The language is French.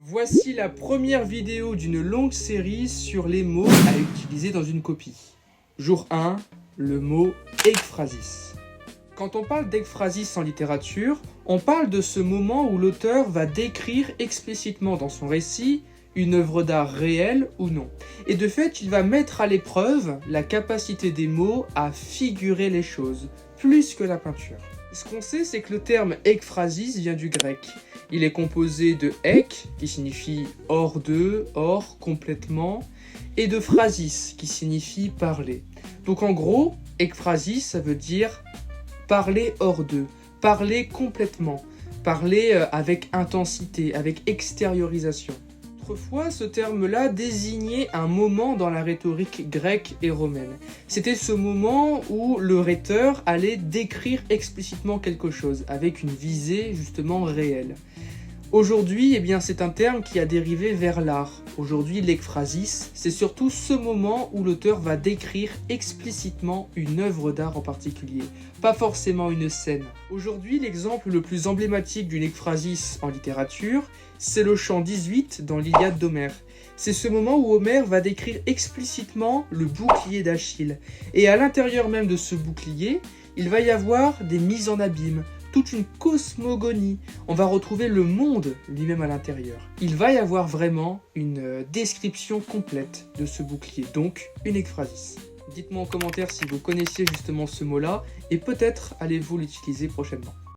Voici la première vidéo d'une longue série sur les mots à utiliser dans une copie. Jour 1, le mot ekphrasis. Quand on parle d'ekphrasis en littérature, on parle de ce moment où l'auteur va décrire explicitement dans son récit une œuvre d'art réelle ou non. Et de fait, il va mettre à l'épreuve la capacité des mots à figurer les choses, plus que la peinture. Ce qu'on sait, c'est que le terme ekphrasis vient du grec. Il est composé de ek, qui signifie hors de, hors, complètement, et de phrasis, qui signifie parler. Donc en gros, ekphrasis, ça veut dire parler hors de, parler complètement, parler avec intensité, avec extériorisation. Autrefois, ce terme-là désignait un moment dans la rhétorique grecque et romaine. C'était ce moment où le rhéteur allait décrire explicitement quelque chose, avec une visée justement réelle. Aujourd'hui, c'est un terme qui a dérivé vers l'art. Aujourd'hui, l'ekphrasis, c'est surtout ce moment où l'auteur va décrire explicitement une œuvre d'art en particulier, pas forcément une scène. Aujourd'hui, l'exemple le plus emblématique d'une ekphrasis en littérature, c'est le chant 18 dans l'Iliade d'Homère. C'est ce moment où Homère va décrire explicitement le bouclier d'Achille. Et à l'intérieur même de ce bouclier, il va y avoir des mises en abîme, toute une cosmogonie. On va retrouver le monde lui-même à l'intérieur. Il va y avoir vraiment une description complète de ce bouclier, donc une ekphrasis. Dites-moi en commentaire si vous connaissiez justement ce mot-là, et peut-être allez-vous l'utiliser prochainement.